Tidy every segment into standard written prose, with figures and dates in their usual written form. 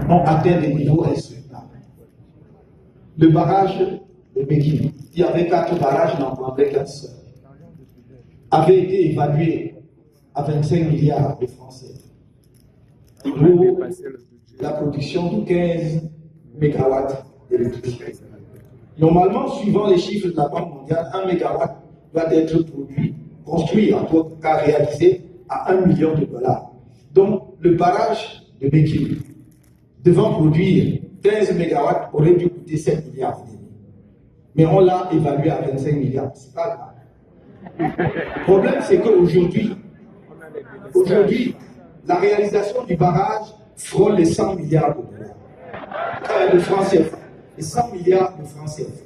ont atteint des niveaux insoutenables. Le barrage de Pékin, il y avait 4 barrages, n'en prendrait qu'un seul, avait été évalué à 25 milliards de francs CFA pour la production de 15 mégawatts d'électricité. Normalement, suivant les chiffres de la Banque mondiale, 1 mégawatt doit être construit, en tout cas réalisé, à 1 million de dollars. Donc, le barrage de Pékin, devant produire 15 mégawatts, aurait dû coûter 7 milliards. Mais on l'a évalué à 25 milliards. Ce n'est pas grave. Le problème, c'est qu'aujourd'hui, la réalisation du barrage frôle les 100 milliards de dollars. De francs CFA. Les 100 milliards de francs CFA.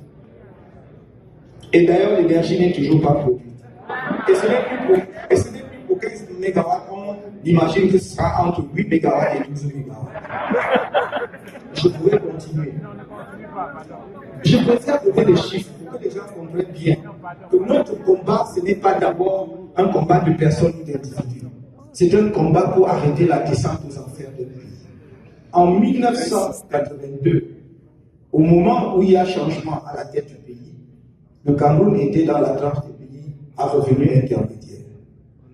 Et d'ailleurs, l'énergie n'est toujours pas produite. Et ce n'est plus pour 15 mégawatts. On imagine que ce sera entre 8 mégawatts et 12 mégawatts. Je pourrais continuer. Je préfère donner les chiffres pour que les gens comprennent bien que notre combat, ce n'est pas d'abord un combat de personnes ou d'individus. C'est un combat pour arrêter la descente aux enfers de pays. En 1982, au moment où il y a changement à la tête du pays, le Cameroun était dans la tranche des pays à revenus intermédiaires.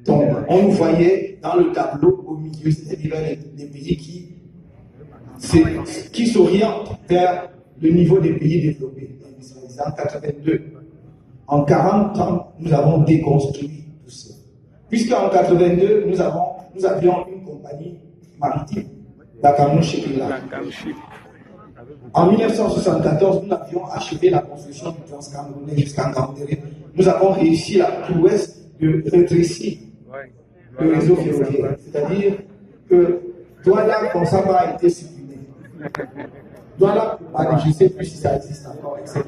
Donc, on nous voyait dans le tableau au milieu, c'est-à-dire des pays qui s'orientent vers le niveau des pays développés. En 82, en 40 ans, nous avons déconstruit tout ça. Puisqu'en 82, nous avions une compagnie maritime, la Cameroun Shipping Line. En 1974, nous avions achevé la construction du Transcamerounais jusqu'en Gandéré. Nous avons réussi la prouesse de rétrécir le réseau ferroviaire. C'est-à-dire que Douala, comme ça, a été supprimé. Douala, je ne sais plus si ça existe encore, etc.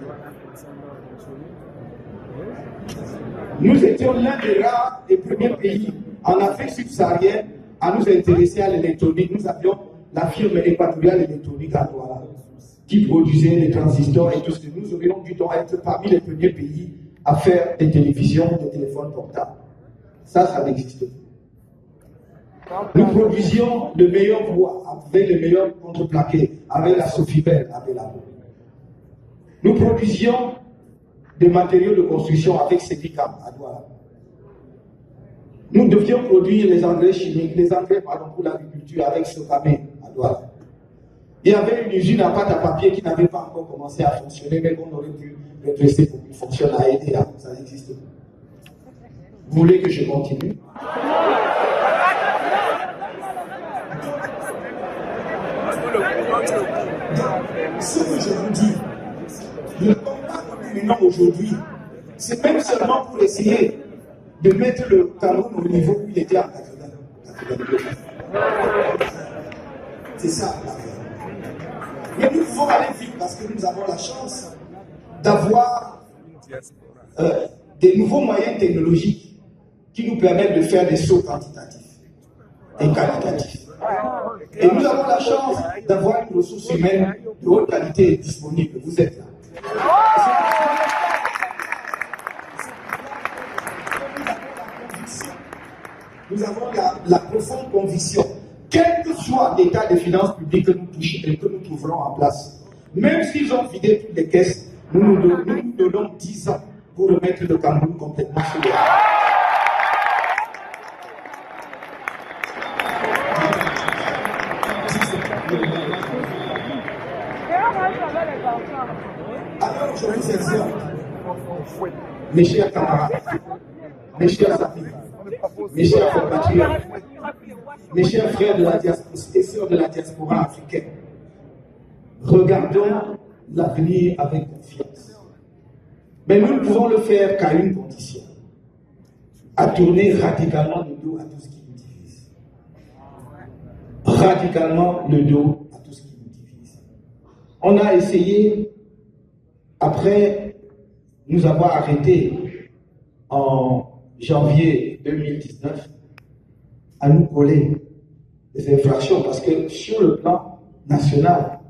Nous étions l'un des rares et premiers pays en Afrique subsaharienne à nous intéresser à l'électronique. Nous avions la firme équatoriale électronique à Douala, qui produisait les transistors et tout ce que nous aurions dû être parmi les premiers pays à faire des télévisions, des téléphones portables. Ça n'existe pas. Nous produisions le meilleur bois, avec le meilleur contreplaqué, avec la Sofibel à Belabo. Nous produisions des matériaux de construction avec Cédicam à Douala. Nous devions produire les engrais chimiques, pour l'agriculture avec Socamé à Douala. Il y avait une usine à pâte à papier qui n'avait pas encore commencé à fonctionner, mais qu'on aurait pu redresser pour qu'il fonctionne à EDA. Ça n'existe pas. Vous voulez que je continue? Ce que je vous dis, le combat que nous menons aujourd'hui, c'est même seulement pour essayer de mettre le Cameroun au niveau où il était en 82. C'est ça la vie. Mais nous devons aller vite parce que nous avons la chance d'avoir des nouveaux moyens technologiques qui nous permettent de faire des sauts quantitatifs et qualitatifs. Et nous avons la chance d'avoir une ressource humaine de haute qualité disponible. Vous êtes là. Nous avons la profonde conviction, quel que soit l'état des finances publiques que nous touchons et que nous trouverons en place, même s'ils ont vidé toutes les caisses, nous donnons 10 ans pour remettre le Cameroun complètement sur les rails. Alors je vous exhorte, mes chers camarades, mes chers amis, mes chers compatriotes, mes chers frères de la diaspora et sœurs de la diaspora africaine, regardons l'avenir avec confiance. Mais nous ne pouvons le faire qu'à une condition, à tourner radicalement le dos à tout ce qui nous divise. Radicalement le dos à tout ce qui nous divise. On a essayé, après nous avoir arrêtés en janvier 2019, à nous coller des infractions, parce que sur le plan national,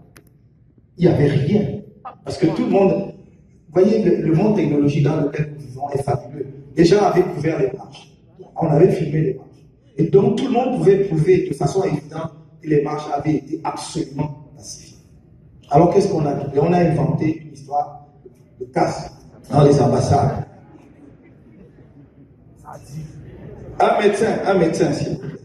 il n'y avait rien. Parce que tout le monde, vous voyez, le monde technologique dans lequel nous vivons est fabuleux. Les gens avaient couvert les marches. On avait filmé les marches. Et donc tout le monde pouvait prouver de façon évidente que les marches avaient été absolument pacifiées. Alors qu'est-ce qu'on a trouvé? On a inventé une histoire de casse dans les ambassades. Un médecin, s'il vous plaît.